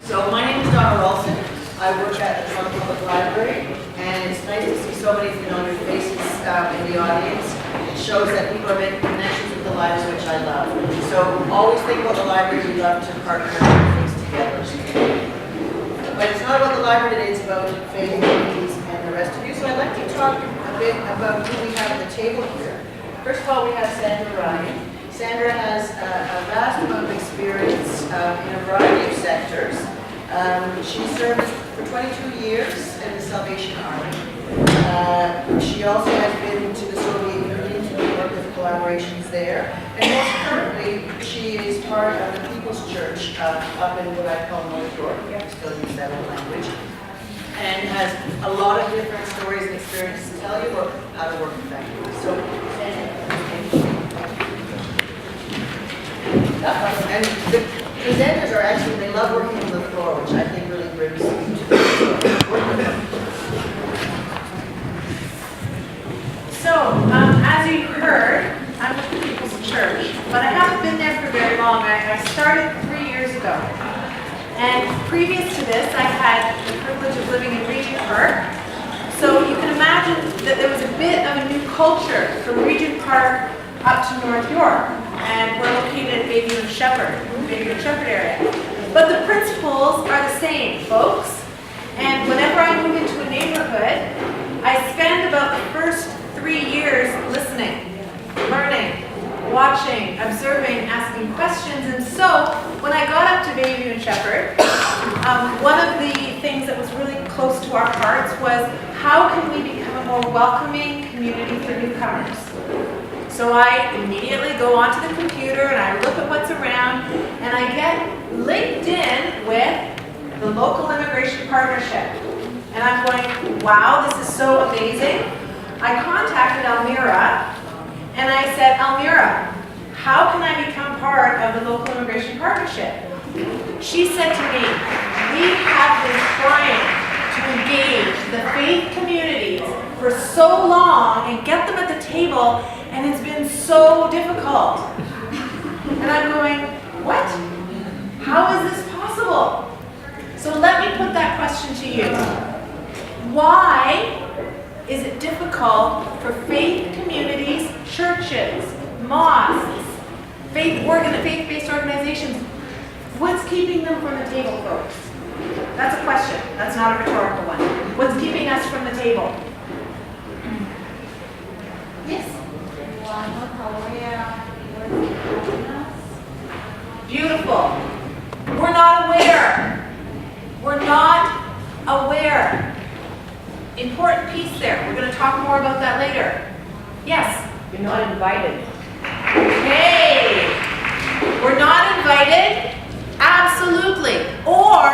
So my name is Donna Ralston. I work at the Toronto Public Library, and it's nice to see so many familiar faces in the audience. It shows that people are making connections with the library, which I love. So always think about the library. We love to partner and do things together. But it's not about the library today, it's about faith communities and the rest of you. So I'd like to talk a bit about who we have at the table here. First of all, we have Sandra Ryan. Sandra has a vast amount of experience in a variety of sectors. She served for 22 years in the Salvation Army. She also has been to the Soviet Union to work with collaborations there. And most currently, she is part of the People's Church up in what I call North York. We have to still use that old language. And has a lot of different stories and experiences to tell you about how to work effectively. So, and the presenters are actually, they love working on the floor, which I think really brings you to the So, as you heard, I'm with the People's Church, but I haven't been there for very long. I started 3 years ago. And previous to this, I had the privilege of living in Regent Park. So you can imagine that there was a bit of a new culture from Regent Park up to North York. And we're located at Bayview and Shepherd area. But the principles are the same, folks. And whenever I move into a neighborhood, I spend about the first 3 years listening, learning, watching, observing, asking questions. And so when I got up to Bayview and Shepherd, one of the things that was really close to our hearts was how can we become a more welcoming community for newcomers? So I immediately go onto the computer and I look at what's around and I get linked in with the local immigration partnership. And I'm going, wow, this is so amazing. I contacted Almira and I said, Almira, how can I become part of the local immigration partnership? She said to me, we have been trying to engage the faith communities for so long and get them at the table, and it's been so difficult. And I'm going, what? How is this possible? So let me put that question to you. Why is it difficult for faith communities, churches, mosques, faith-based organizations? What's keeping them from the table, folks? That's a question. That's not a rhetorical one. What's keeping us from the table? Yes? Beautiful. We're not aware. We're not aware. Important piece there. We're going to talk more about that later. Yes? You're not invited. Okay. We're not invited. Absolutely. Or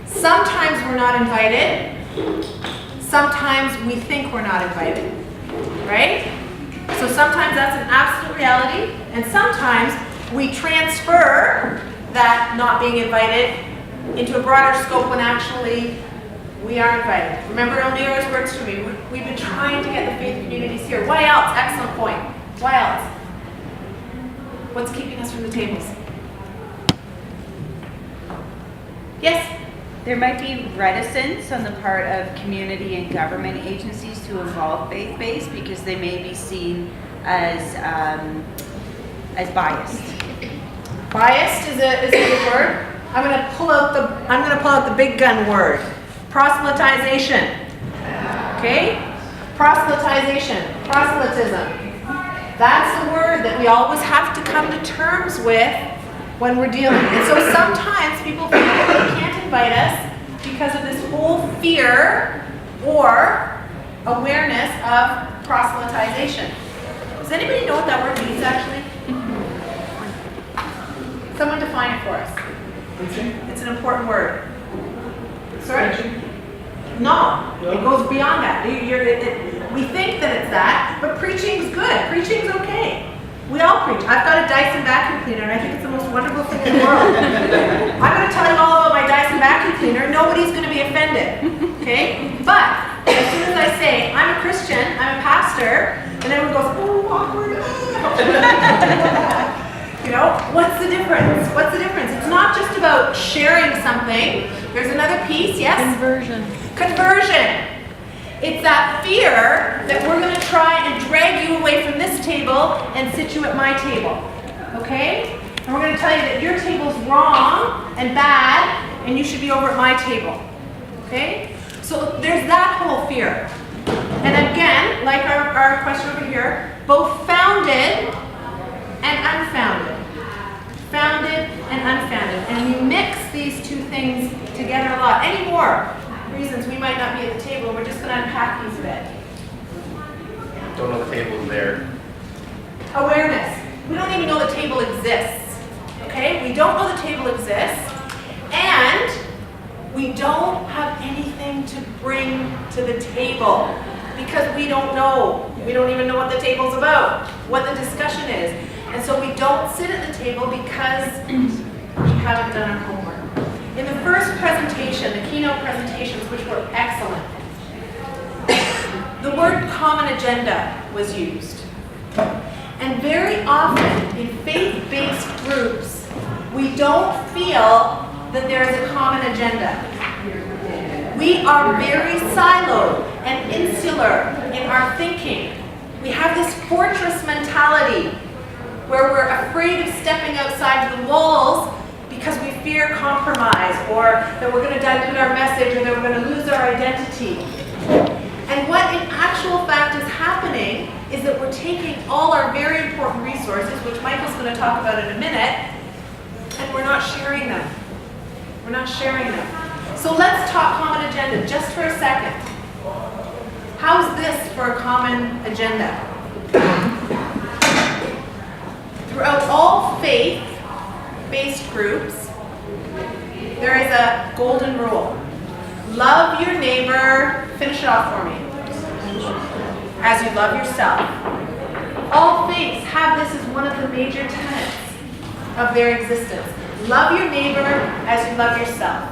sometimes we're not invited. Sometimes we think we're not invited. Right? So sometimes that's an absolute reality, and sometimes we transfer that not being invited into a broader scope when actually we are invited. Remember Elmira's words to me, we've been trying to get the faith communities here. Why else? Excellent point. Why else? What's keeping us from the tables? Yes? There might be reticence on the part of community and government agencies to involve faith-based because they may be seen as biased. Biased is a good word. I'm going to pull out the big gun word. Proselytization. Okay? Proselytization. Proselytism. That's the word that we always have to come to terms with when we're dealing. And so sometimes people feel that they can't invite us because of this whole fear or awareness of proselytization. Does anybody know what that word means actually? Someone define it for us. It's an important word. Sorry? No, it goes beyond that. We think that it's that, but preaching's good. Preaching's okay. We all preach. I've got a Dyson vacuum cleaner, and I think it's the most wonderful thing in the world. I'm going to tell you all about my Dyson vacuum cleaner. Nobody's going to be offended, okay? But as soon as I say, I'm a Christian, I'm a pastor, and everyone goes, oh, awkward. know, what's the difference? What's the difference? It's not just about sharing something. There's another piece, yes? Conversion. Conversion. It's that fear that we're going to try and drag you away from this table and sit you at my table. Okay? And we're going to tell you that your table's wrong and bad and you should be over at my table. Okay? So there's that whole fear. And again, like our question over here, both founded and unfounded. Founded and unfounded. And you mix these two things together a lot. Any more reasons we might not be at the table, and we're just going to unpack these a bit. Don't know the table's there. Awareness. We don't even know the table exists. Okay? We don't know the table exists, and we don't have anything to bring to the table because we don't know. We don't even know what the table's about, what the discussion is. And so we don't sit at the table because we haven't done our homework. In the first presentation, the keynote presentations, which were excellent, the word common agenda was used. And very often in faith-based groups, we don't feel that there is a common agenda. We are very siloed and insular in our thinking. We have this fortress mentality where we're afraid of stepping outside the walls because we fear compromise, or that we're going to dilute our message, or that we're going to lose our identity. And what in actual fact is happening is that we're taking all our very important resources, which Michael's going to talk about in a minute, and we're not sharing them. We're not sharing them. So let's talk common agenda just for a second. How's this for a common agenda? Throughout all faith-based groups, there is a golden rule. Love your neighbor, finish it off for me, as you love yourself. All faiths have this as one of the major tenets of their existence. Love your neighbor as you love yourself.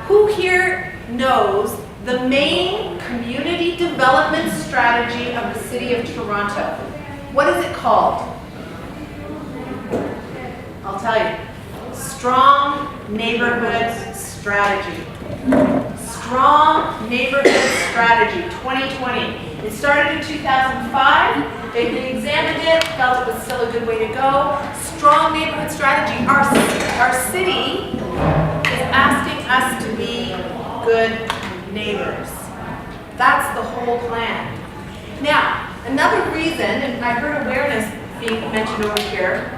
Who here knows the main community development strategy of the City of Toronto? What is it called? I'll tell you. Strong Neighborhood Strategy. Strong Neighborhood Strategy 2020. It started in 2005. They examined it, felt it was still a good way to go. Strong Neighborhood Strategy. Our city is asking us to be good neighbors. That's the whole plan. Now, another reason, and I heard awareness being mentioned over here,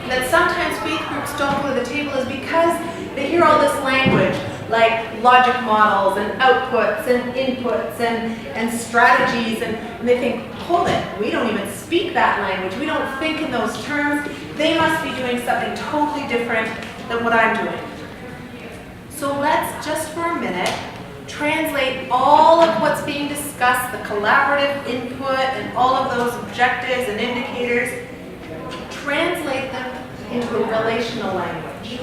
that sometimes faith groups don't go to the table is because they hear all this language, like logic models and outputs and inputs and strategies, and they think, hold it, we don't even speak that language, we don't think in those terms, they must be doing something totally different than what I'm doing. So let's just for a minute translate all of what's being discussed, the collaborative input and all of those objectives and indicators, translate them into relational language.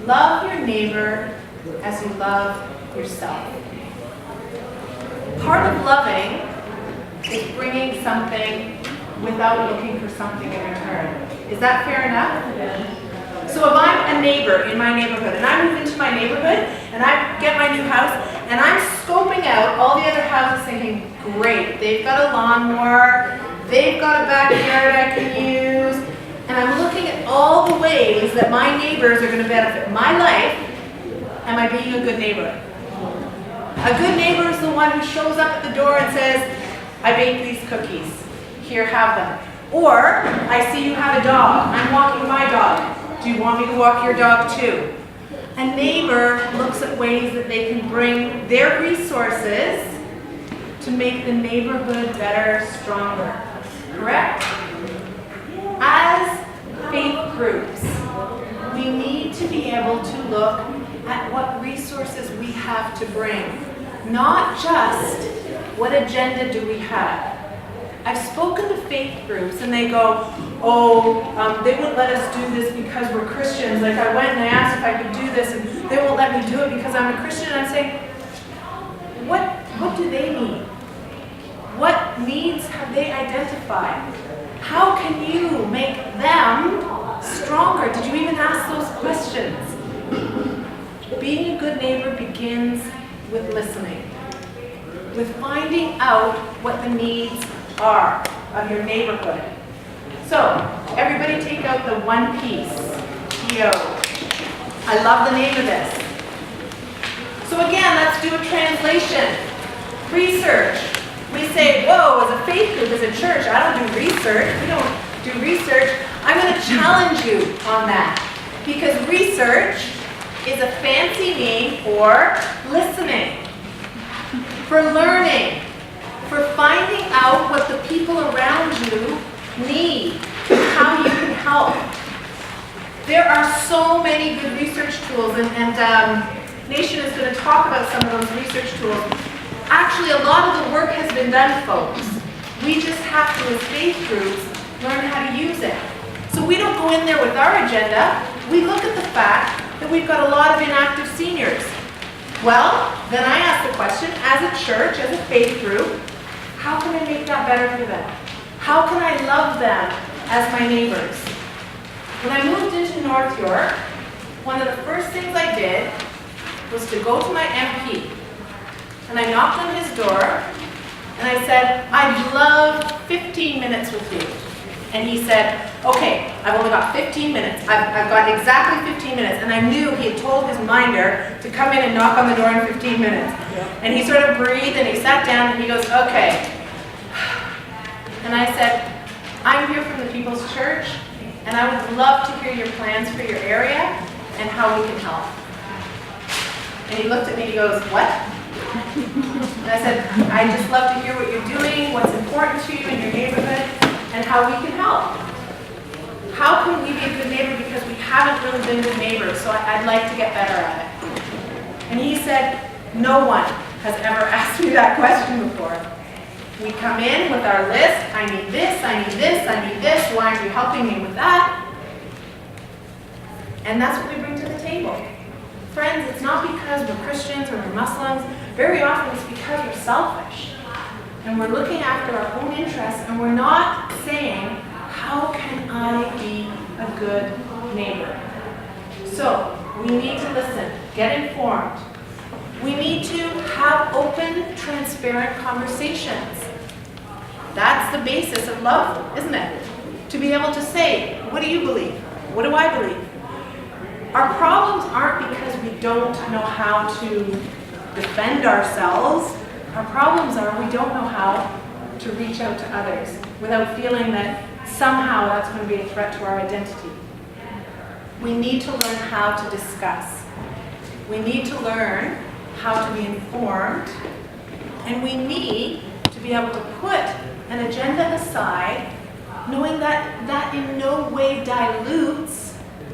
Love your neighbor as you love yourself. Part of loving is bringing something without looking for something in return. Is that fair enough? So if I'm a neighbor in my neighborhood, and I move into my neighborhood, and I get my new house, and I'm scoping out all the other houses thinking, great, they've got a lawnmower, they've got a backyard I can use, and I'm looking at all the ways that my neighbors are going to benefit my life. Am I being a good neighbor? A good neighbor is the one who shows up at the door and says, I baked these cookies. Here, have them. Or, I see you have a dog. I'm walking my dog. Do you want me to walk your dog too? A neighbor looks at ways that they can bring their resources to make the neighborhood better, stronger. Correct? As faith groups, we need to be able to look at what resources we have to bring. Not just what agenda do we have. I've spoken to faith groups and they go, they wouldn't let us do this because we're Christians. Like I went and I asked if I could do this and they won't let me do it because I'm a Christian. And I'm saying, what do they need? What needs have they identified? How can you make them stronger? Did you even ask those questions? Being a good neighbor begins with listening, with finding out what the needs are of your neighborhood. So, everybody take out the one piece, TO. I love the name of this. So again, let's do a translation. Research. We say, whoa, as a faith group, as a church, I don't do research. We don't do research. I'm going to challenge you on that. Because research is a fancy name for listening, for learning, for finding out what the people around you need, how you can help. There are so many good research tools, and Nation is going to talk about some of those research tools. Actually, a lot of the work has been done, folks. We just have to, as faith groups, learn how to use it. So we don't go in there with our agenda. We look at the fact that we've got a lot of inactive seniors. Well, then I ask the question, as a church, as a faith group, how can I make that better for them? How can I love them as my neighbors? When I moved into North York, one of the first things I did was to go to my MP. And I knocked on his door, and I said, I'd love 15 minutes with you. And he said, okay, I've only got 15 minutes. I've got exactly 15 minutes. And I knew he had told his minder to come in and knock on the door in 15 minutes. And he sort of breathed, and he sat down, and he goes, okay. And I said, I'm here from the People's Church, and I would love to hear your plans for your area and how we can help. And he looked at me and he goes, what? And I said, I just love to hear what you're doing, what's important to you in your neighborhood, and how we can help. How can we be a good neighbor? Because we haven't really been good neighbors, so I'd like to get better at it. And he said, no one has ever asked me that question before. We come in with our list, I need this, I need this, I need this, why aren't you helping me with that? And that's what we bring to the table. Friends, it's not because we're Christians or we're Muslims. Very often it's because we're selfish. And we're looking after our own interests, and we're not saying, how can I be a good neighbor? So, we need to listen, get informed. We need to have open, transparent conversations. That's the basis of love, isn't it? To be able to say, what do you believe? What do I believe? Our problems aren't because we don't know how to defend ourselves. Our problems are we don't know how to reach out to others without feeling that somehow that's going to be a threat to our identity. We need to learn how to discuss. We need to learn how to be informed, and we need to be able to put an agenda aside, knowing that that in no way dilutes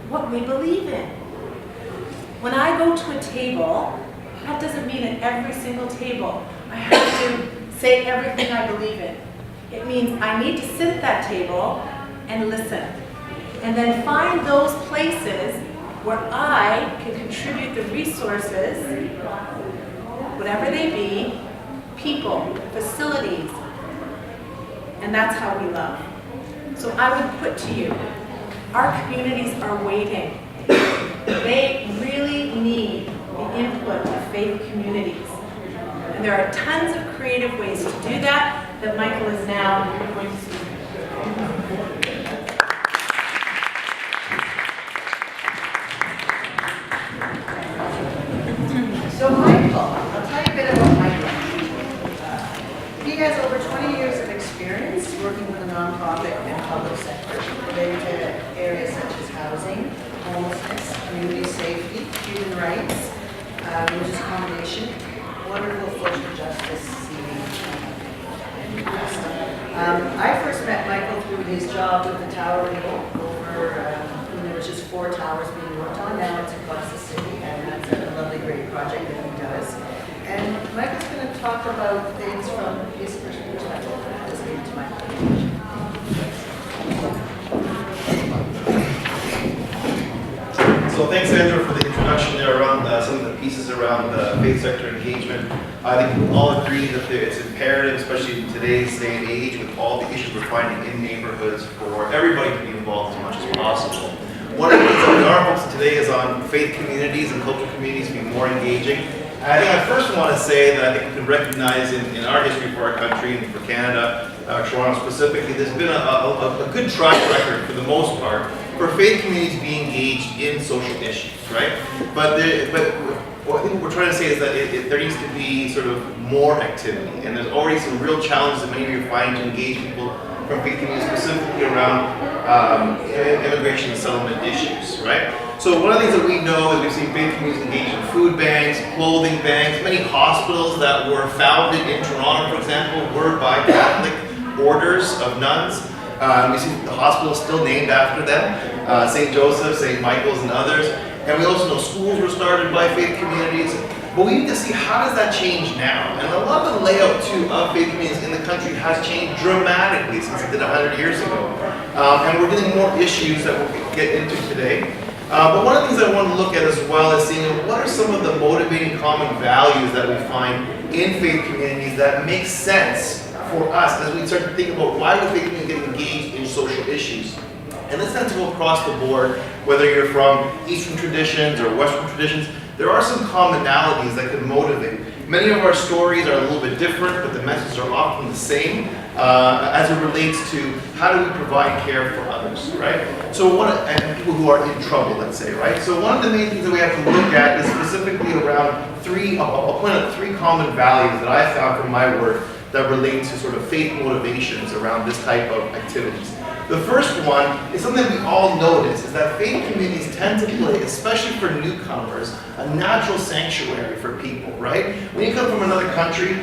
what we believe in. When I go to a table, that doesn't mean at every single table I have to say everything I believe in. It means I need to sit at that table and listen, and then find those places where I can contribute the resources, whatever they be, people, facilities, and that's how we love. So I would put to you, our communities are waiting. They really need the input of faith communities. And there are tons of creative ways to do that Michael is now going to speak. So Michael, I'll tell you a bit about Michael. He has over 20 years of experience working with the nonprofit and public sector related to areas such as housing, homelessness, community safety, human rights, religious accommodation, wonderful social justice, I first met Michael through his job with the Tower Renewal over, when there was just 4 towers being worked on. Now it's across the city, and that's a lovely, great project that he does. And Michael's going to talk about things from his perspective. Listening to Michael. So thanks, Andrew, for the introduction there around some of the pieces around faith sector engagement. I think we all agree that it's imperative, especially in today's day and age, with all the issues we're finding in neighborhoods, for everybody to be involved as much as possible. One of the things that we are focusing today is on faith communities and cultural communities being more engaging. And I think I first want to say that I think we can recognize in our history for our country and for Canada, Toronto specifically, there's been a good track record for the most part for faith communities being engaged in social issues, right? But I think what we're trying to say is that there needs to be sort of more activity, and there's already some real challenges that many of you are finding to engage people from faith communities, specifically around immigration and settlement issues, right? So one of the things that we know is we've seen faith communities engage in food banks, clothing banks. Many hospitals that were founded in Toronto, for example, were by Catholic orders of nuns. We see the hospital still named after them, St. Joseph, St. Michael's, and others. And we also know schools were started by faith communities. But we need to see, how does that change now? And a lot of the layout, too, of faith communities in the country has changed dramatically since it did 100 years ago. And we're getting more issues that we'll get into today. But one of the things I want to look at as well is seeing what are some of the motivating common values that we find in faith communities that make sense for us as we start to think about why would faith communities get engaged in social issues. And this tends to go across the board, whether you're from Eastern traditions or Western traditions. There are some commonalities that can motivate. Many of our stories are a little bit different, but the messages are often the same as it relates to how do we provide care for others, right? So and people who are in trouble, let's say, right? So one of the main things that we have to look at is specifically around I'll point out three common values that I found from my work that relate to sort of faith motivations around this type of activities. The first one is something that we all notice, is that faith communities tend to play, especially for newcomers, a natural sanctuary for people, right? When you come from another country,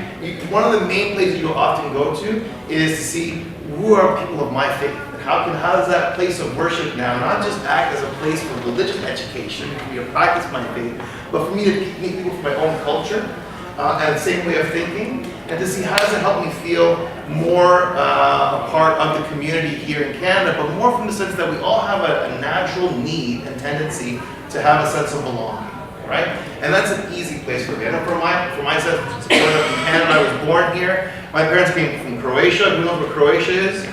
one of the main places you'll often go to is to see who are people of my faith. And how does that place of worship now not just act as a place for religious education, for me to practice my faith, but for me to meet people from my own culture and the same way of thinking, and to see how does it help me feel more a part of the community here in Canada, but more from the sense that we all have a natural need and tendency to have a sense of belonging, right? And that's an easy place for me. I know for my sense of Canada, I was born here. My parents came from Croatia. Who knows what Croatia is?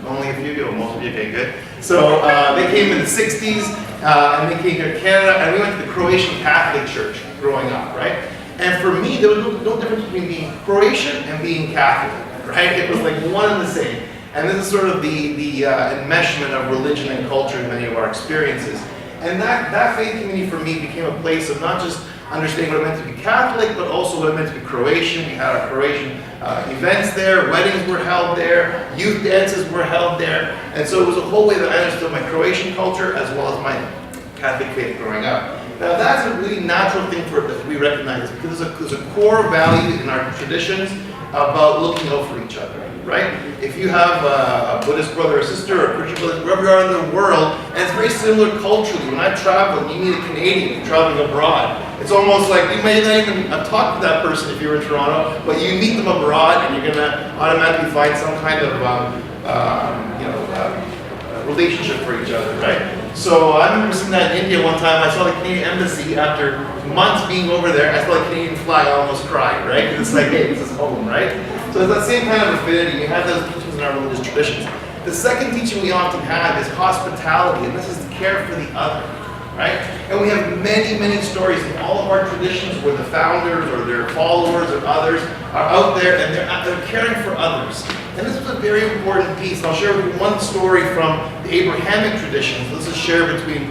Only a few people, most of you, okay, good. So they came in the 60s, and they came here to Canada, and we went to the Croatian Catholic Church growing up, right? And for me, there was no difference between being Croatian and being Catholic, right? It was like one and the same. And this is sort of the enmeshment of religion and culture in many of our experiences. And that faith community for me became a place of not just understanding what it meant to be Catholic, but also what it meant to be Croatian. We had our Croatian events there, weddings were held there, youth dances were held there. And so it was a whole way that I understood my Croatian culture as well as my Catholic faith growing up. Now that's a really natural thing that we recognize, because there's a core value in our traditions about looking out for each other, right? If you have a Buddhist brother or sister or a Christian brother, wherever you are in the world, and it's very similar culturally. When I travel and you meet a Canadian traveling abroad, it's almost like you may not even talk to that person if you're in Toronto, but you meet them abroad and you're going to automatically find some kind of relationship for each other, right? So I remember seeing that in India one time. I saw the Canadian embassy after months being over there. I saw the Canadian flag, I almost cried, right? Because it's like, hey, this is home, right? So it's that same kind of affinity. We have those teachings in our religious traditions. The second teaching we often have is hospitality, and this is to care for the other, right? And we have many, many stories in all of our traditions where the founders or their followers or others are out there and they're caring for others. And this was a very important piece. I'll share with you one story from the Abrahamic traditions. This is shared between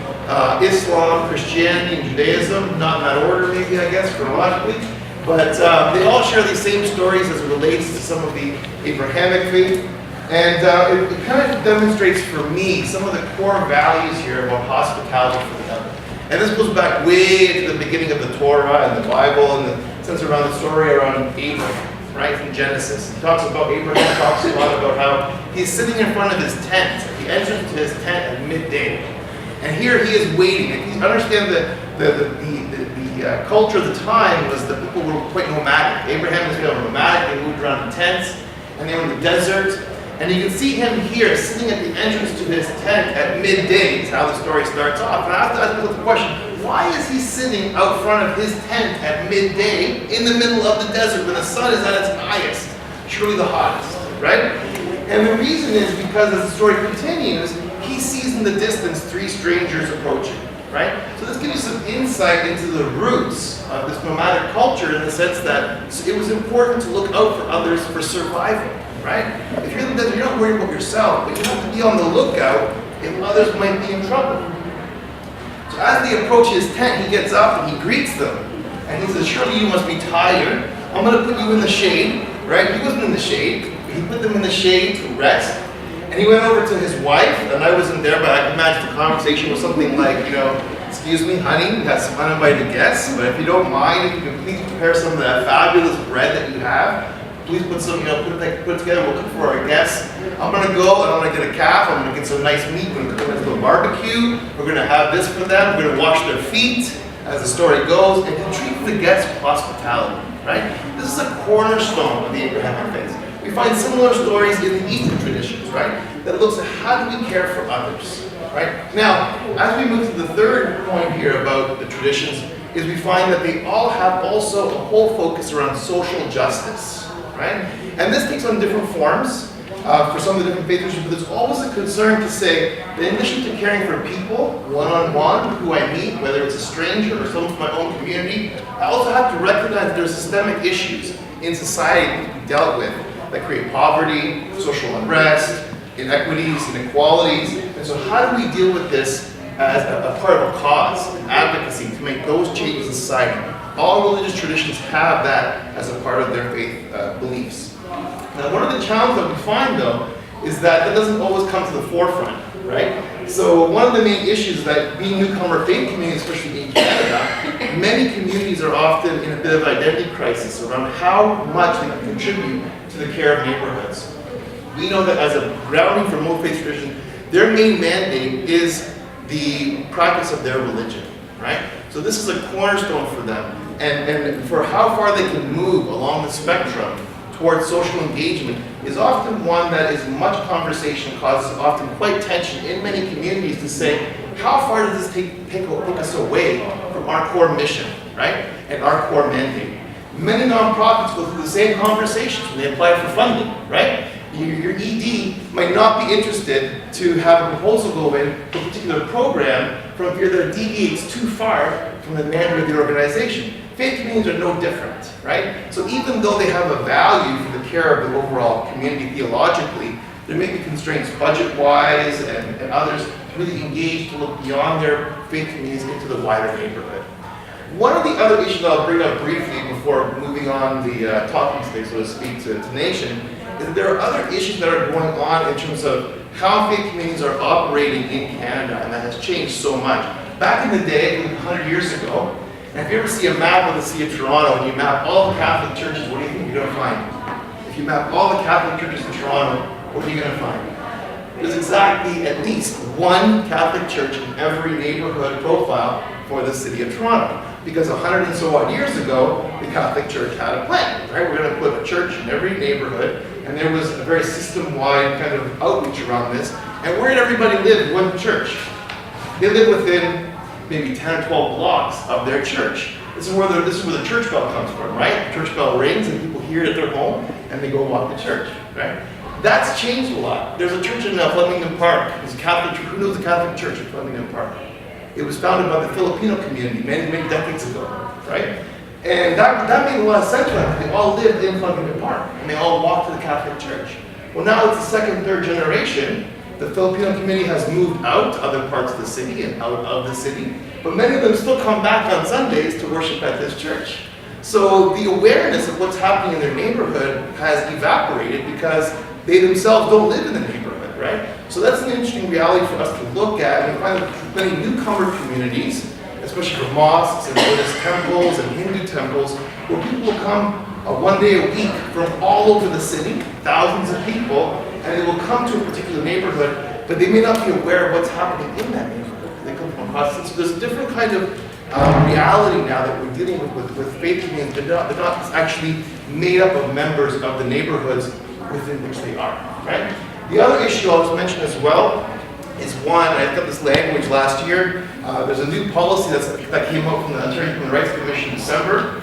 Islam, Christianity, and Judaism, not in that order maybe, I guess, chronologically. But they all share these same stories as it relates to some of the Abrahamic faith. And it kind of demonstrates for me some of the core values here about hospitality for the other. And this goes back way to the beginning of the Torah and the Bible, and the sense around the story around Abraham. Right, from Genesis. He talks about Abraham, talks a lot about how he's sitting in front of his tent, at the entrance to his tent at midday. And here he is waiting. And you understand that the culture of the time was that people were quite nomadic. Abraham was nomadic, they moved around in tents, and they were in the desert. And you can see him here, sitting at the entrance to his tent at midday, is how the story starts off. And I have to ask myself the question, why is he sitting out front of his tent at midday in the middle of the desert when the sun is at its highest, surely the hottest, right? And the reason is because as the story continues, he sees in the distance 3 strangers approaching, right? So this gives you some insight into the roots of this nomadic culture in the sense that it was important to look out for others for survival, right? If you're in the desert, you're not worried about yourself, but you have to be on the lookout if others might be in trouble. So as they approach his tent, he gets up and he greets them. And he says, surely you must be tired. I'm going to put you in the shade, right? He wasn't in the shade. He put them in the shade to rest. And he went over to his wife, and I wasn't there, but I can imagine the conversation was something like, excuse me, honey, we have some uninvited guests, but if you don't mind, if you can please prepare some of that fabulous bread that you have. Please put some, put it together, we'll cook for our guests. I'm gonna go and I'm gonna get a calf, I'm gonna get some nice meat, we're gonna cook a little barbecue, we're gonna have this for them, we're gonna wash their feet, as the story goes, and to treat the guests with hospitality, right? This is a cornerstone of the Abrahamic faith. We find similar stories in the Eastern traditions, right? That looks at how do we care for others, right? Now, as we move to the third point here about the traditions, is we find that they all have also a whole focus around social justice, right? And this takes on different forms for some of the different faith traditions, but there's always a concern to say that in addition to caring for people, one-on-one, who I meet, whether it's a stranger or someone from my own community, I also have to recognize there's systemic issues in society to be dealt with that create poverty, social unrest, inequities, inequalities. And so how do we deal with this as a part of a cause, an advocacy to make those changes in society? All religious traditions have that as a part of their faith beliefs. Now, one of the challenges that we find, though, is that doesn't always come to the forefront, right? So one of the main issues is that being newcomer faith communities, especially in Canada, many communities are often in a bit of identity crisis around how much they can contribute to the care of neighborhoods. We know that as a grounding for most faith traditions, their main mandate is the practice of their religion, right? So this is a cornerstone for them. And for how far they can move along the spectrum towards social engagement is often one that is much conversation, causes often quite tension in many communities to say, how far does this take us away from our core mission, right? And our core mandate. Many nonprofits go through the same conversations when they apply for funding, right? Your ED might not be interested to have a proposal go in for a particular program from fear that it deviates too far from the mandate of the organization. Faith communities are no different, right? So even though they have a value for the care of the overall community theologically, there may be constraints budget-wise and others to really engage to look beyond their faith communities into the wider neighborhood. One of the other issues I'll bring up briefly before moving on the talking stage, so to speak, to Nation, is that there are other issues that are going on in terms of how faith communities are operating in Canada, and that has changed so much. Back in the day, 100 years ago, and if you ever see a map of the city of Toronto and you map all the Catholic churches, what do you think you're going to find? If you map all the Catholic churches in Toronto, what are you going to find? There's exactly at least one Catholic church in every neighborhood profile for the city of Toronto. Because 100 and so odd years ago, the Catholic Church had a plan, right? We're going to put a church in every neighborhood, and there was a very system-wide kind of outreach around this. And where did everybody live? One church. They live within maybe 10 or 12 blocks of their church. This is where the church bell comes from, right? The church bell rings, and people hear it at their home, and they go walk to church, right? That's changed a lot. There's a church in Flemington Park. There's a Catholic church. Who knows the Catholic Church in Flemington Park? It was founded by the Filipino community many, many decades ago, right? And that made a lot of sense to them. They all lived in Flemington Park, and they all walked to the Catholic Church. Well, now it's the second, third generation. The Filipino community has moved out to other parts of the city and out of the city, but many of them still come back on Sundays to worship at this church. So the awareness of what's happening in their neighborhood has evaporated because they themselves don't live in the neighborhood, right? So that's an interesting reality for us to look at. And we find that many newcomer communities, especially for mosques and Buddhist temples and Hindu temples, where people will come one day a week from all over the city, thousands of people, and they will come to a particular neighborhood, but they may not be aware of what's happening in that neighborhood. They come from across it. So there's a different kind of reality now that we're dealing with faith communities. They're not actually made up of members of the neighborhoods within which they are, right? The other issue I was mentioning as well is one, I got this language last year, There's a new policy that came out from the Ontario Human Rights Commission in December.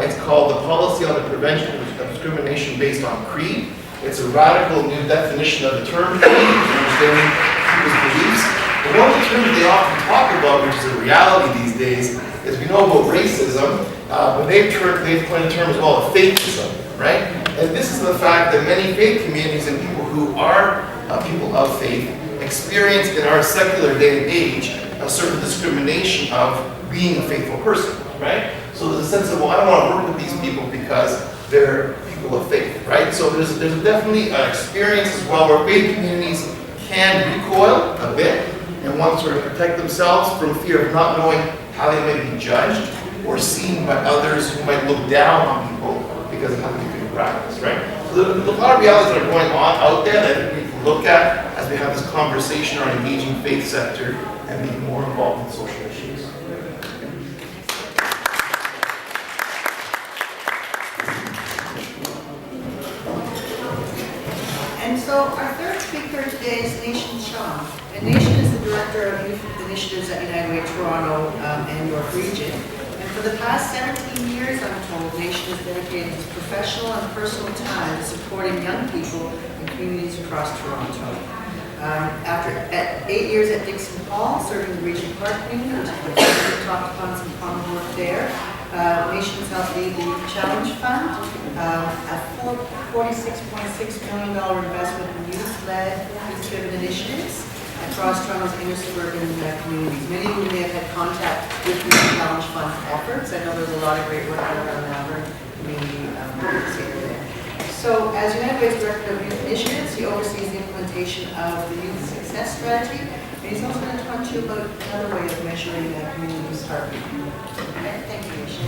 It's called the Policy on the Prevention of Discrimination Based on Creed. It's a radical new definition of the term creed, understanding people's beliefs. But one of the terms they often talk about, which is a reality these days, is we know about racism, but they've coined a term as well of faithism, right? And this is the fact that many faith communities and people who are people of faith experience in our secular day and age a certain discrimination of being a faithful person, right? So there's a sense of, well, I don't want to work with these people because they're people of faith, right? So there's definitely an experience as well where faith communities can recoil a bit and want to sort of protect themselves from fear of not knowing how they might be judged or seen by others who might look down on people because of how they do practice, right? So there's a lot of realities that are going on out there that we need to look at as we have this conversation on engaging faith sector and being more involved in social issues. And so our third speaker today is Nation Shaw. And Nation is the Director of Youth Initiatives at United Way Toronto and York Region. And for the past 17 years, I'm told, Nation has dedicated its professional and personal time to supporting young people in communities across Toronto. At 8 years at Dixon Hall, serving the Regent Park community, which we talked upon some common work there, Nation has helped lead the Youth Challenge Fund, a $46.6 million investment in youth-led, youth-driven initiatives across Toronto's inner suburban communities. Many of you may have had contact with the Youth Challenge Fund efforts. I know there's a lot of great work going on in Malvern community there. So, as United Way's Director of Youth Initiatives, he oversees the implementation of the Youth Success Strategy, and he's also going to talk to you about another way of measuring community's heartbeat. Okay, thank you, Nation.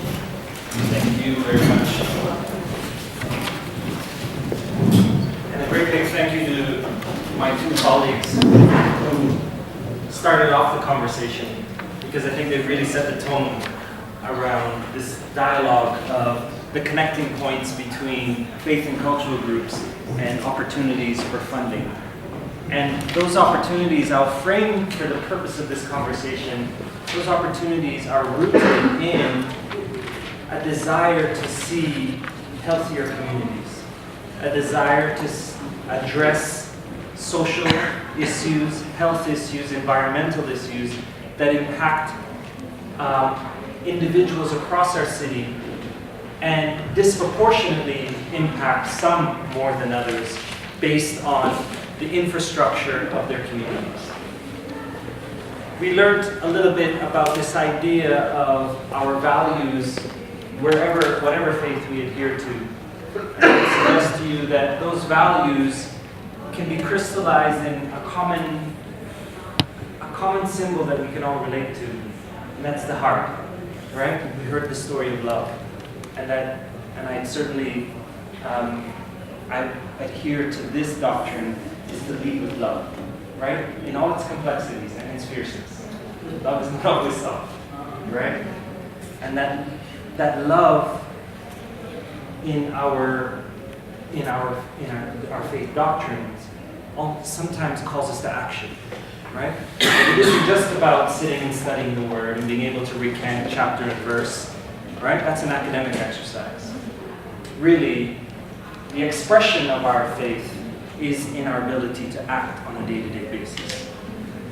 Thank you very much. And a great big thank you to my two colleagues who started off the conversation, because I think they've really set the tone around this dialogue of the connecting points between faith and cultural groups and opportunities for funding. And those opportunities, I'll frame for the purpose of this conversation, those opportunities are rooted in a desire to see healthier communities, a desire to address social issues, health issues, environmental issues that impact individuals across our city and disproportionately impact some more than others based on the infrastructure of their communities. We learned a little bit about this idea of our values whatever faith we adhere to. And I would suggest to you that those values can be crystallized in a common symbol that we can all relate to, and that's the heart, right? We heard the story of love, and I certainly I adhere to this doctrine, is to lead with love, right? In all its complexities and its fierceness. Love is not always soft, right? And that love in our faith doctrines sometimes calls us to action, right? It isn't just about sitting and studying the Word and being able to recant chapter and verse, right? That's an academic exercise. Really, the expression of our faith is in our ability to act on a day-to-day basis,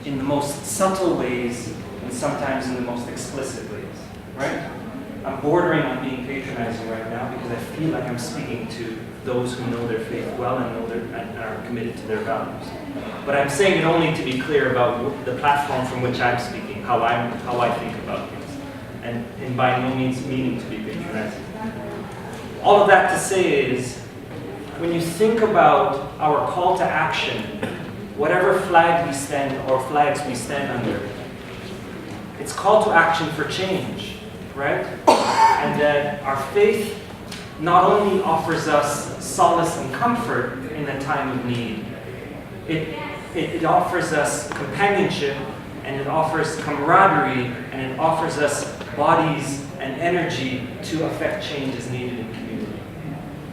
in the most subtle ways and sometimes in the most explicit ways, right? I'm bordering on being patronizing right now because I feel like I'm speaking to those who know their faith well and are committed to their values. But I'm saying it only to be clear about the platform from which I'm speaking, how I think about things, and by no means meaning to be patronizing. All of that to say is, when you think about our call to action, whatever flag we stand or flags we stand under, it's call to action for change, right? And that our faith not only offers us solace and comfort in a time of need, it offers us companionship, and it offers camaraderie, and it offers us bodies and energy to affect change as needed in community.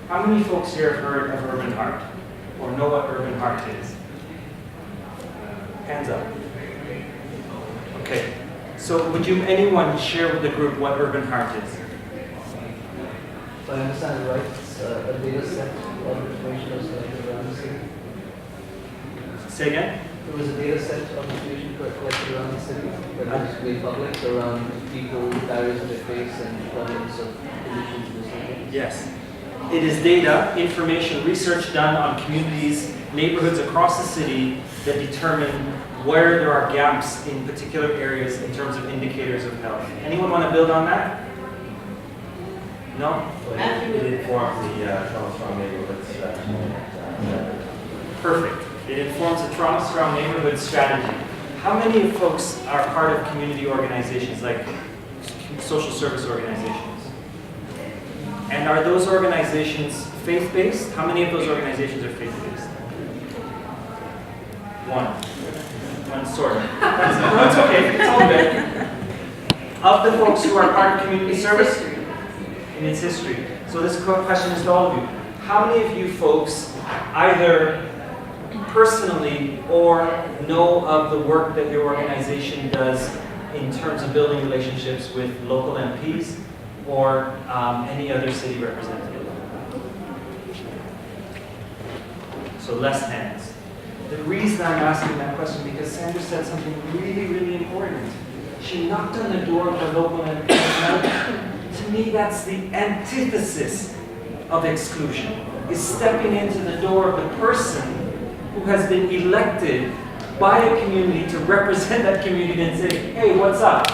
How many folks here have heard of Urban Heart or know what Urban Heart is? Hands up. Okay. So would anyone share with the group what Urban Heart is? If I understand it right, it's a data set of information that's collected around the city. Say again? It was a data set of information collected around the city, whether it's made public, around people, barriers that they face, and problems of conditions in the city. Yes. It is data, information, research done on communities, neighborhoods across the city that determine where there are gaps in particular areas in terms of indicators of health. Anyone want to build on that? No? It informs the Toronto Strong Neighborhood strategy. Perfect. It informs the Toronto Strong Neighborhood strategy. How many of folks are part of community organizations like social service organizations? And are those organizations faith-based? How many of those organizations are faith-based? One sort of. That's okay, it's all good. Of the folks who are part of community service? In its history. So this question is to all of you. How many of you folks either personally or know of the work that your organization does in terms of building relationships with local MPs or any other city representative? So less hands. The reason I'm asking that question because Sandra said something really, really important. She knocked on the door of the local MP. Now, to me, that's the antithesis of exclusion, is stepping into the door of the person who has been elected by a community to represent that community and say, hey, what's up?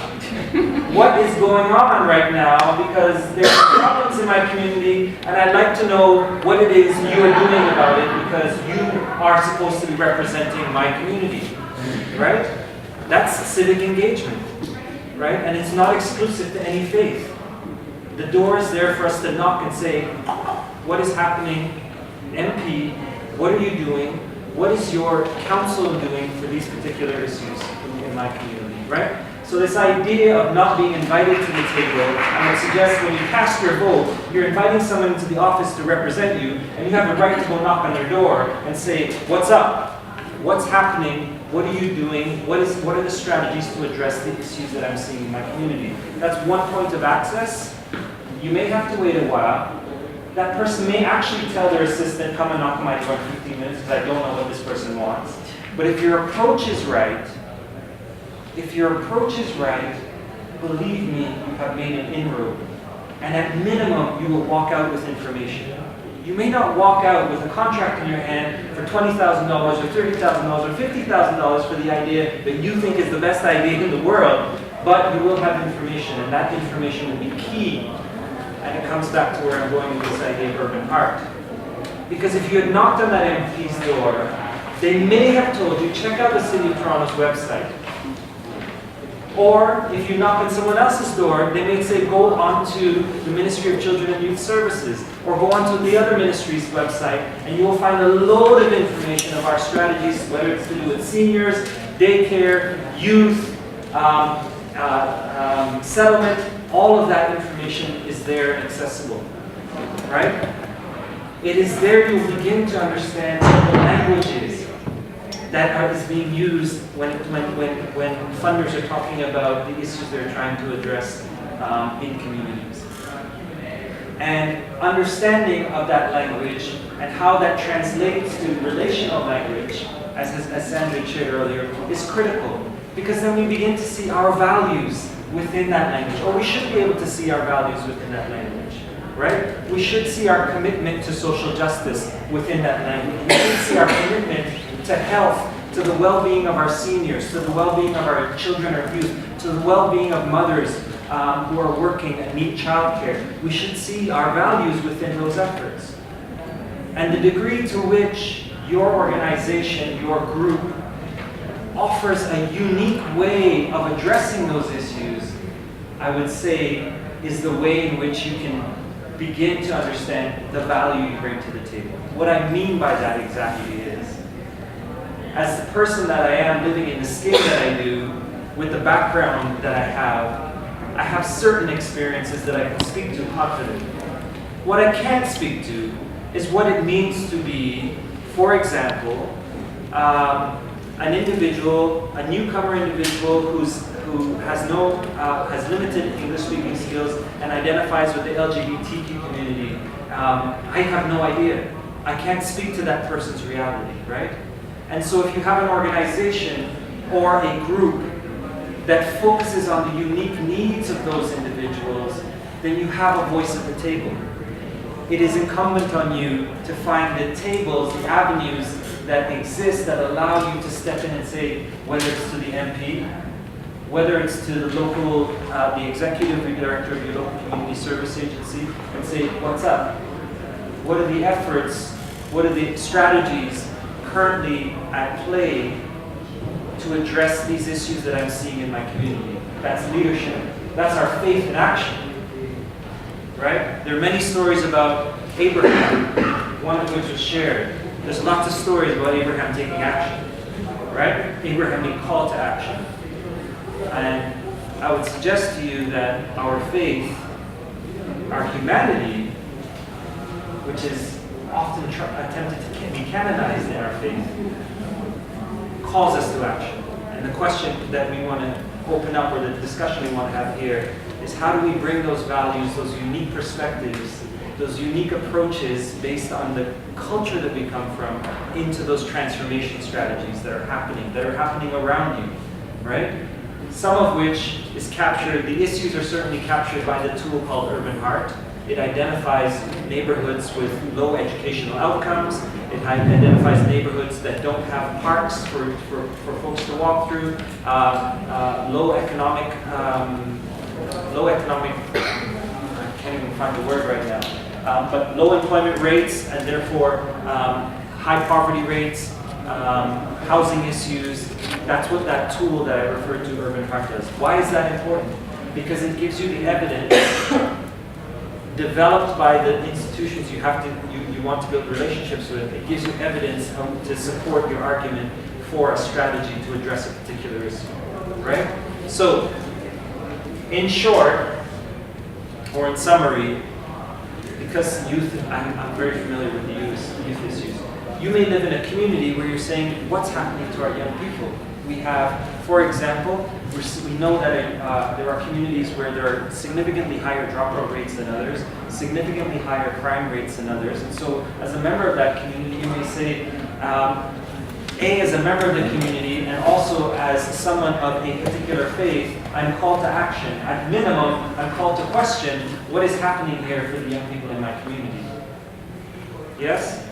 What is going on right now? Because there are problems in my community and I'd like to know what it is you are doing about it because you are supposed to be representing my community, right? That's civic engagement, right? And it's not exclusive to any faith. The door is there for us to knock and say, what is happening? MP, what are you doing? What is your council doing for these particular issues in my community, right? So this idea of not being invited to the table, I would suggest when you cast your vote, you're inviting someone into the office to represent you, and you have a right to go knock on their door and say, what's up? What's happening? What are you doing? What are the strategies to address the issues that I'm seeing in my community? That's one point of access. You may have to wait a while. That person may actually tell their assistant, come and knock on my door in 15 minutes because I don't know what this person wants. But if your approach is right, believe me, you have made an inroad. And at minimum, you will walk out with information. You may not walk out with a contract in your hand for $20,000 or $30,000 or $50,000 for the idea that you think is the best idea in the world, but you will have information, and that information will be key. And it comes back to where I'm going with this idea of Urban Heart. Because if you had knocked on that MP's door, they may have told you, check out the City of Toronto's website. Or if you knock on someone else's door, they may say, go onto the Ministry of Children and Youth Services, or go onto the other ministry's website, and you will find a load of information of our strategies, whether it's to do with seniors, daycare, youth, settlement. All of that information is there and accessible, right? It is there you will begin to understand the languages that is being used when funders are talking about the issues they're trying to address in communities. And understanding of that language and how that translates to relational language, as Sandra shared earlier, is critical. Because then we begin to see our values within that language, or we should be able to see our values within that language, right? We should see our commitment to social justice within that language. We should see our commitment to health, to the well-being of our seniors, to the well-being of our children or youth, to the well-being of mothers who are working and need childcare. We should see our values within those efforts. And the degree to which your organization, your group, offers a unique way of addressing those issues, I would say, is the way in which you can begin to understand the value you bring to the table. What I mean by that exactly is, as the person that I am living in the skin that I do, with the background that I have certain experiences that I can speak to confidently. What I can't speak to is what it means to be, for example, an individual, a newcomer individual who who has limited English speaking skills and identifies with the LGBTQ community, I have no idea. I can't speak to that person's reality, right? And so if you have an organization or a group that focuses on the unique needs of those individuals, then you have a voice at the table. It is incumbent on you to find the tables, the avenues that exist that allow you to step in and say, whether it's to the MP, whether it's to the local, the executive director of your local community service agency, and say, what's up? What are the efforts, what are the strategies currently at play to address these issues that I'm seeing in my community? That's leadership. That's our faith in action. Right? There are many stories about Abraham, one of which was shared. There's lots of stories about Abraham taking action. Right? Abraham being called to action. And I would suggest to you that our faith, our humanity, which is often attempted to be canonized in our faith, calls us to action. And the question that we want to open up, or the discussion we want to have here, is how do we bring those values, those unique perspectives, those unique approaches based on the culture that we come from into those transformation strategies that are happening around you, right? Some of which is captured, the issues are certainly captured by the tool called Urban Heart. It identifies neighborhoods with low educational outcomes. It identifies neighborhoods that don't have parks for folks to walk through, low economic, I can't even find the word right now, but low employment rates and therefore high poverty rates, housing issues. That's what that tool that I referred to, Urban Heart, does. Why is that important? Because it gives you the evidence developed by the institutions you want to build relationships with. It gives you evidence to support your argument for a strategy to address a particular issue, right? So, in short, or in summary, because youth, I'm very familiar with the youth issues. You may live in a community where you're saying, what's happening to our young people? We have, for example, we know that there are communities where there are significantly higher dropout rates than others, significantly higher crime rates than others. And so, as a member of that community, you may say, as a member of the community, and also as someone of a particular faith, I'm called to action. At minimum, I'm called to question what is happening here for the young people in my community. Yes?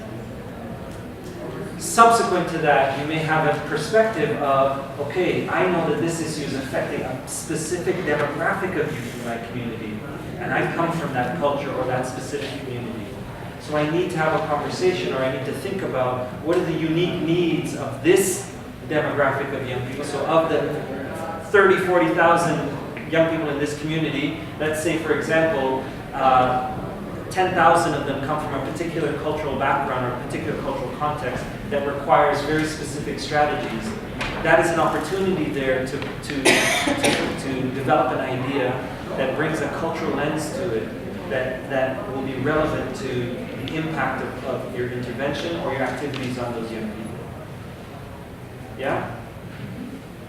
Subsequent to that, you may have a perspective of, okay, I know that this issue is affecting a specific demographic of youth in my community, and I come from that culture or that specific community. So I need to have a conversation, or I need to think about what are the unique needs of this demographic of young people. So of the 30, 40,000 young people in this community, let's say, for example, 10,000 of them come from a particular cultural background or a particular cultural context that requires very specific strategies. That is an opportunity there to develop an idea that brings a cultural lens to it that will be relevant to the impact of your intervention or your activities on those young people. Yeah?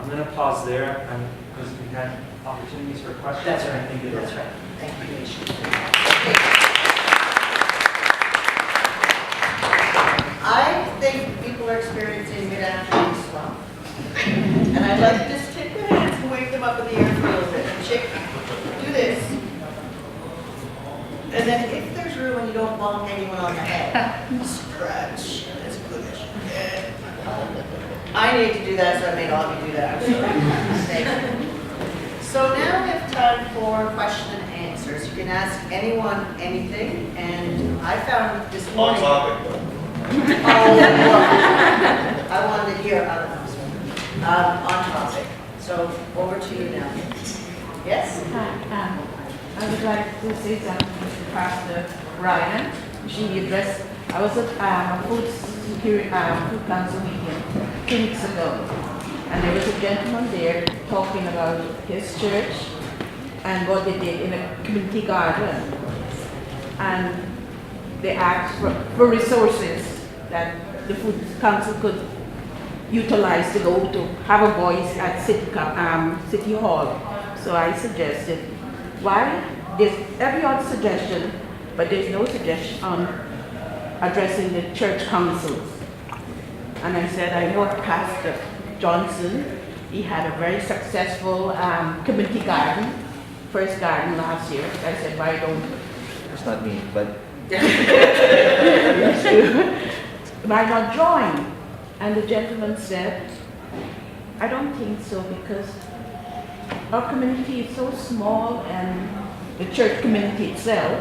I'm going to pause there because we had opportunities for questions. That's right. I think That's right. Thank you, Nish. I think people are experiencing mid-afternoon slump. And I'd like to just take their hands and wave them up in the air for a little bit. And shake, do this. And then if there's room and you don't bonk anyone on the head, stretch as good as you can. I need to do that, so I made all of you do that. Thank you. So now we have time for question and answers. You can ask anyone anything, and I found this morning. On topic. I wanted to hear other ones. On topic. So over to you now. Yes? Hi, I would like to say something to Pastor Ryan. She addressed, I was at a food council meeting 2 weeks ago, and there was a gentleman there talking about his church and what they did in a community garden. And they asked for resources that the food council could utilized to go to have a voice at City Hall. So I suggested, why there's every other suggestion, but there's no suggestion on addressing the church councils. And I said, I know Pastor Johnson, he had a very successful community garden, first garden last year. I said, why don't It's not me, but why not join? And the gentleman said, I don't think so, because our community is so small, and the church community itself,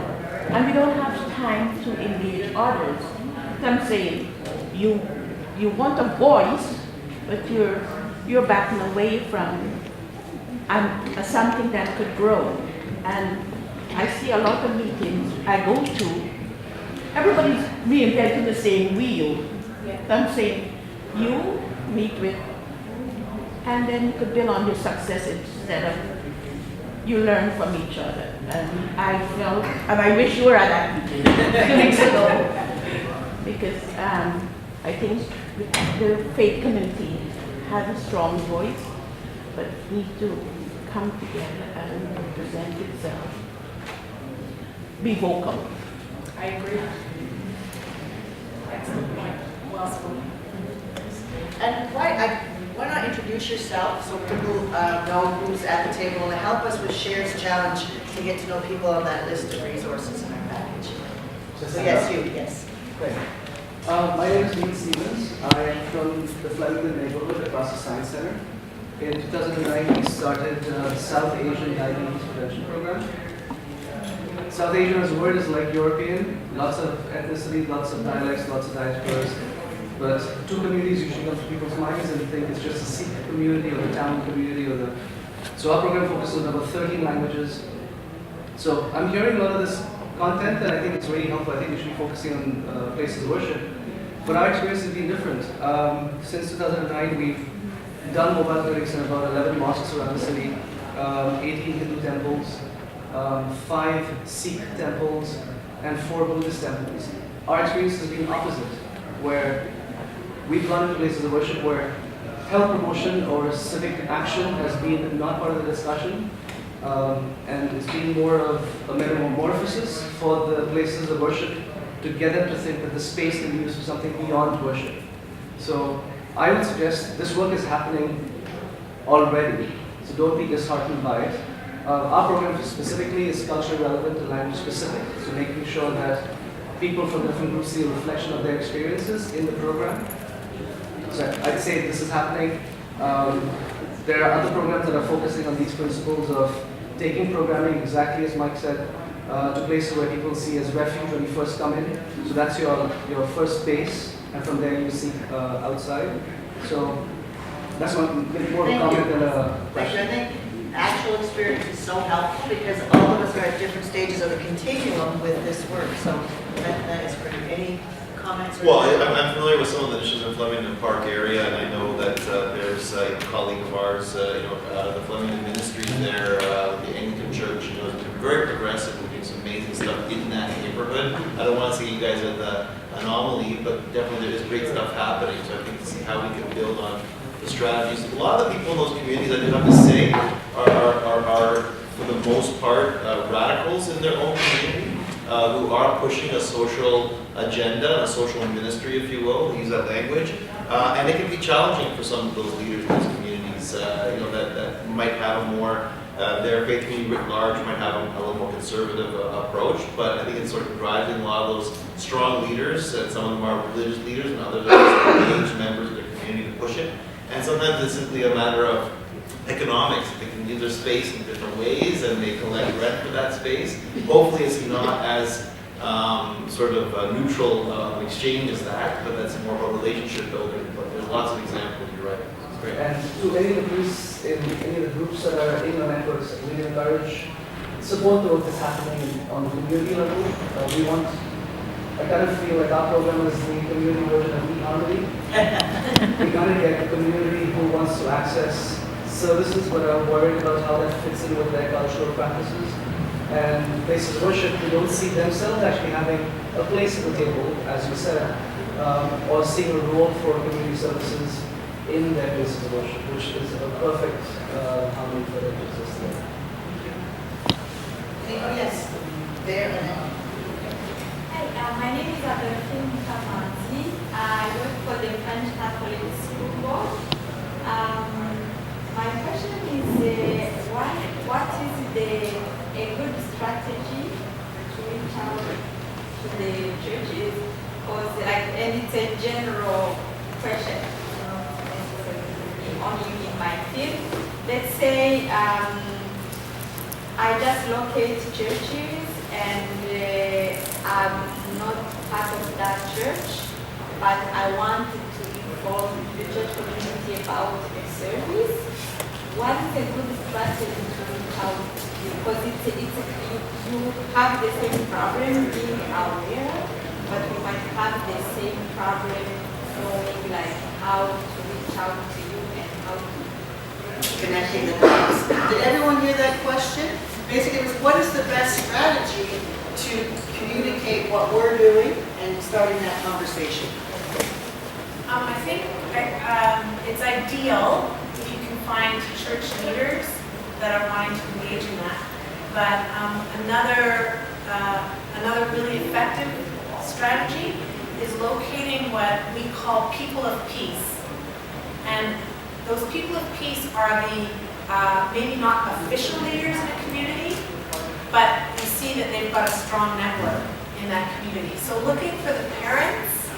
and we don't have time to engage others. So I'm saying, you want a voice, but you're backing away from something that could grow. And I see a lot of meetings I go to, everybody's reinventing the same wheel. So I'm saying, you meet with, and then you could build on your success instead of you learn from each other. And I felt, and I wish you were at that meeting 2 weeks ago, because I think the faith community has a strong voice, but need to come together and represent itself. Be vocal. I agree. Excellent point. Well spoken. And why not introduce yourself so people know who's at the table and help us with Shares Challenge to get to know people on that list of resources in our package. So yes, you, yes. Great. My name is Neil Stevens. I am from the Flemington neighborhood across the Science Center. In 2009, we started the South Asian Diabetes Prevention Program. South Asian as a word is like European, lots of ethnicity, lots of dialects, lots of diasporas. But two communities usually come to people's minds and think it's just the Sikh community or the Tamil community or the... So our program focuses on about 13 languages. So I'm hearing a lot of this content and I think it's really helpful. I think we should be focusing on places of worship. But our experience has been different. Since 2009, we've done mobile clinics in about 11 mosques around the city, 18 Hindu temples, 5 Sikh temples, and 4 Buddhist temples. Our experience has been opposite, where we've gone into places of worship where health promotion or civic action has been not part of the discussion, and it's been more of a metamorphosis for the places of worship to get them to think that the space can be used for something beyond worship. So I would suggest this work is happening already, so don't be disheartened by it. Our program specifically is culturally relevant and language specific, so making sure that people from different groups see a reflection of their experiences in the program. So I'd say this is happening. There are other programs that are focusing on these principles of taking programming, exactly as Mike said, to places where people see as refuge when you first come in. So that's your first base, and from there you seek outside. So that's more of a comment than a Thank you. question. I think actual experience is so helpful because all of us are at different stages of the continuum with this work. So that is great. Any comments? Well, I'm familiar with some of the initiatives in Flemington Park area, and I know that there's a colleague of ours, the Flemington Ministries there, the Anglican Church, is very progressive and doing some amazing stuff in that neighborhood. I don't want to say you guys are the anomaly, but definitely there is great stuff happening. So I think to see how we can build on the strategies. A lot of the people in those communities, I do have to say, are for the most part radicals in their own community. Who are pushing a social agenda, a social ministry, if you will, use that language. And it can be challenging for some of those leaders in those communities, that might have a more, their faith community writ large might have a little more conservative approach, but I think it's sort of driving a lot of those strong leaders, and some of them are religious leaders, and others are just engaged members of their community to push it. And sometimes it's simply a matter of economics. They can use their space in different ways and they collect rent for that space. Hopefully it's not as sort of neutral exchange as that, but that's more of a relationship builder. But there's lots of examples, you're right. It's great. And to any of the groups in any of the groups that are in the networks, we encourage support the work that's happening on the community level. I kind of feel like our program is the community version of eHarmony. We kind of get the community who wants to access services but are worried about how that fits in with their cultural practices. And places of worship who don't see themselves actually having a place at the table, as you said, or seeing a role for community services in their places of worship, which is a perfect harmony for them to exist there. Oh, yes, there and then. Hi, my name is Adolphine Kamanzi. I work for the French Catholic School Board. My question is, what is a good strategy to reach out to the churches? Because, and it's a general question, not necessarily only in my field. Let's say I just locate churches and I'm not part of that church, but I want to inform the church community about a service. What is a good strategy to reach out? Because you have the same problem being aware, but you might have the same problem knowing how to reach out to you and how to Connecting the dots. Did everyone hear that question? Basically, it was what is the best strategy to communicate what we're doing and starting that conversation? I think it's ideal if you can find church leaders that are wanting to engage in that. But another really effective strategy is locating what we call people of peace. And those people of peace are the maybe not official leaders in a community, but you see that they've got a strong network in that community. So looking for the parents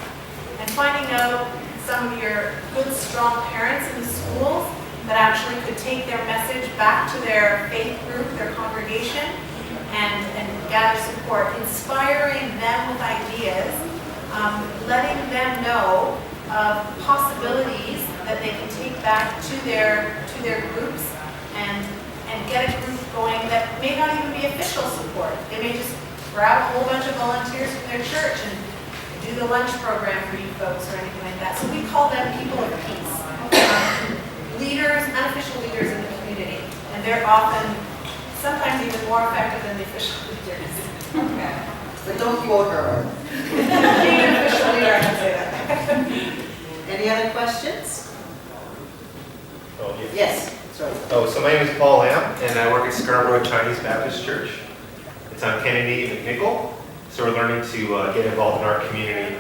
and finding out some of your good, strong parents in the schools that actually could take their message back to their faith group, their congregation, and gather support, inspiring them with ideas, letting them know of possibilities that they can take back to their groups and get a group going that may not even be official support. They may just grab a whole bunch of volunteers from their church and do the lunch program for you folks or anything like that. So we call them people of peace. Leaders, unofficial leaders in the community. And they're often, sometimes even more effective than the official leaders. Okay. But don't quote her. Being an official leader, I can say that. Any other questions? Oh, yeah. Yes, sorry. Oh, so my name is Paul Lamb, and I work at Scarborough Chinese Baptist Church. It's on Kennedy and McNichol, so we're learning to get involved in our community,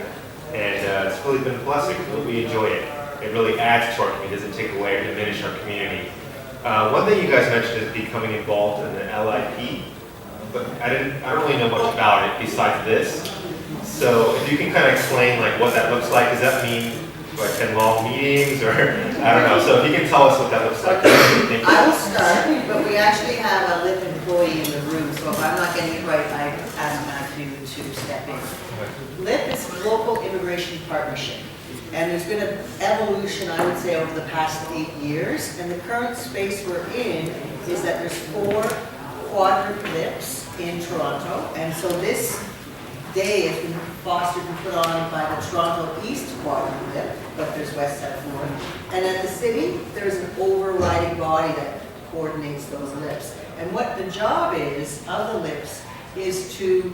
and it's really been a blessing. We enjoy it. It really adds to our community, doesn't take away or diminish our community. One thing you guys mentioned is becoming involved in the LIP, but I don't really know much about it besides this. So if you can kind of explain what that looks like, does that mean attend long meetings, or I don't know. So if you can tell us what that looks like. Thank you. I will start, but we actually have a LIP employee in the room, so if I'm not getting it right, I ask Matthew to step in. LIP is Local Immigration Partnership, and there's been an evolution, I would say, over the past 8 years, and the current space we're in is that there's 4 quadrant LIPs in Toronto, and so this day has been fostered and put on by the Toronto East Quadrant LIP, but there's West Side Florida. And at the city, there's an overriding body that coordinates those LIPs. And what the job is of the LIPs is to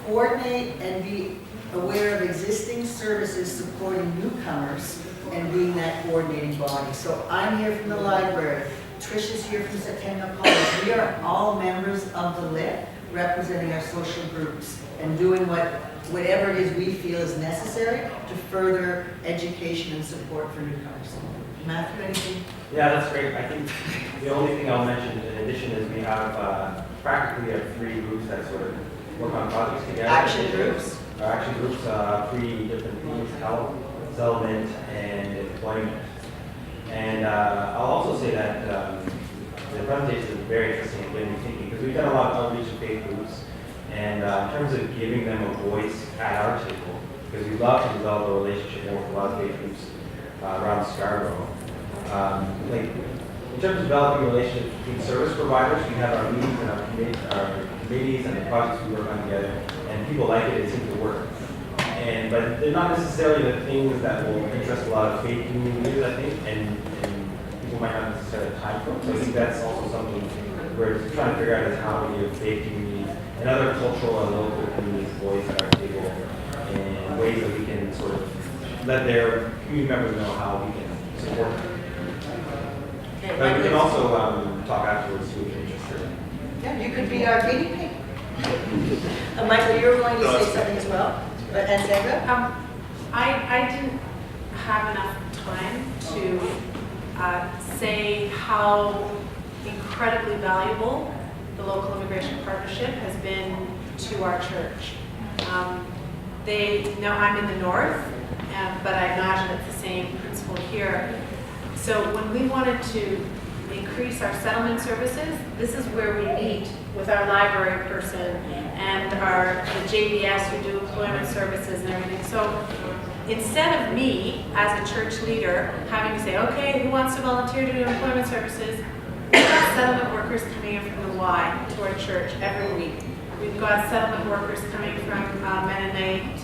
coordinate and be aware of existing services supporting newcomers and being that coordinating body. So I'm here from the library, Trish is here from September College. We are all members of the LIP representing our social groups and doing whatever it is we feel is necessary to further education and support for newcomers. Matthew, anything? Yeah, that's great. I think the only thing I'll mention in addition is we have practically 3 groups that sort of work on projects together. Action groups? Action groups, 3 different themes: health, settlement, and employment. And I'll also say that the presentation is very interesting and getting me thinking, because we've done a lot of outreach to faith groups, and in terms of giving them a voice at our table, because we love to develop a relationship with a lot of faith groups around Scarborough. In terms of developing relationships between service providers, we have our meetings and our committees and the projects we work on together, and people like it. It seems to work. But they're not necessarily the things that will interest a lot of faith community leaders, I think, and people might not necessarily have time for it. So I think that's also something we're trying to figure out, is how we give faith communities and other cultural and local communities voice at our table in ways that we can sort of let their community members know how we can support them. Okay, But we can Michael, also talk afterwards too if you're interested. yeah, you could be our guinea pig. Michael, you're going to say something as well? And Sandra? I didn't have enough time to say how incredibly valuable the local immigration partnership has been to our church. They know I'm in the north, but I imagine it's the same principle here. So when we wanted to increase our settlement services, this is where we meet with our library person and the JBS who do employment services and everything. So instead of me as a church leader having to say, okay, who wants to volunteer to do employment services? We've got settlement workers coming in from the Y to our church every week. We've got settlement workers coming from Mennonite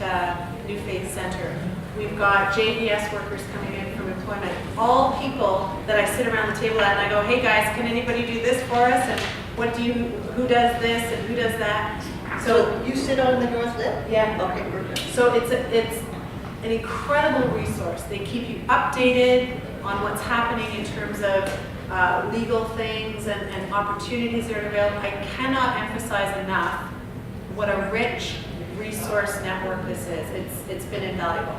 New Faith Center. We've got JBS workers coming in from employment. All people that I sit around the table at and I go, hey guys, can anybody do this for us? And who does this and who does that? So you sit on the North Lip? Yeah. Okay, perfect. So it's an incredible resource. They keep you updated on what's happening in terms of legal things and opportunities that are available. I cannot emphasize enough what a rich resource network this is. It's been invaluable.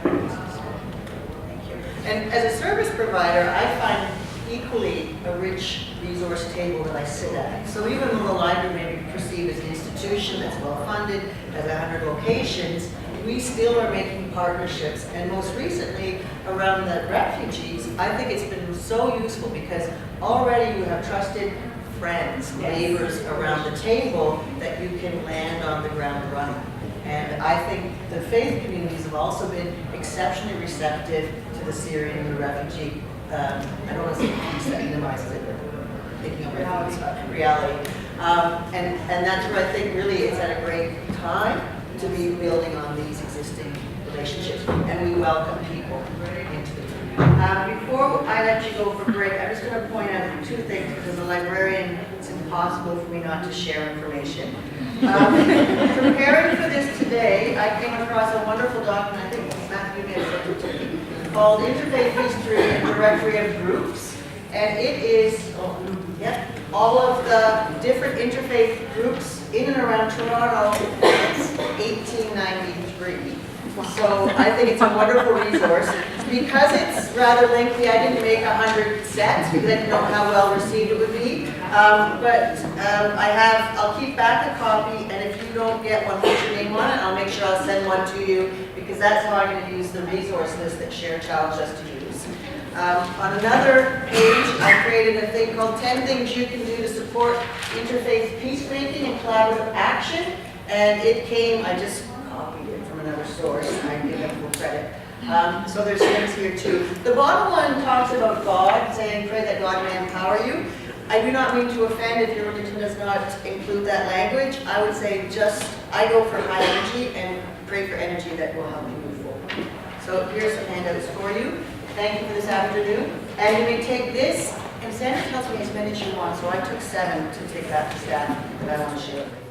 Thank you. And as a service provider, I find equally a rich resource table that I sit at. So even though the library may be perceived as an institution that's well-funded, has 100 locations, we still are making partnerships. And most recently, around the refugees, I think it's been so useful because already you have trusted friends, neighbors around the table that you can land on the ground running. And I think the faith communities have also been exceptionally receptive to the Syrian and the refugee, I don't want to say piece that minimizes it, but thinking of reality. And that's where I think really it's at a great time to be building on these existing relationships. And we welcome people into the team. Before I let you go for break, I'm just going to point out two things because as a librarian, it's impossible for me not to share information. Preparing for this today, I came across a wonderful document, I think Matthew may have sent it to me, called Interfaith History and Directory of Groups. And it is all of the different interfaith groups in and around Toronto since 1893. So I think it's a wonderful resource. Because it's rather lengthy, I didn't make 100 sets because I didn't know how well received it would be. I'll keep back a copy, and if you don't get one, put your name on it. I'll make sure I'll send one to you because that's how I'm going to use the resource list that Cher challenged us to use. On another page, I created a thing called 10 Things You Can Do to Support Interfaith Peacemaking and Collaborative Action. And it came, I just copied it from another source, and I give them full credit. So there's things here too. The bottom one talks about God, saying, pray that God may empower you. I do not mean to offend if your religion does not include that language. I would say I go for high energy and pray for energy that will help you move forward. So here's some handouts for you. Thank you for this afternoon. And you may take this, and Sandra tells me as many as you want, so I took 7 to take back to staff that I want to share with you.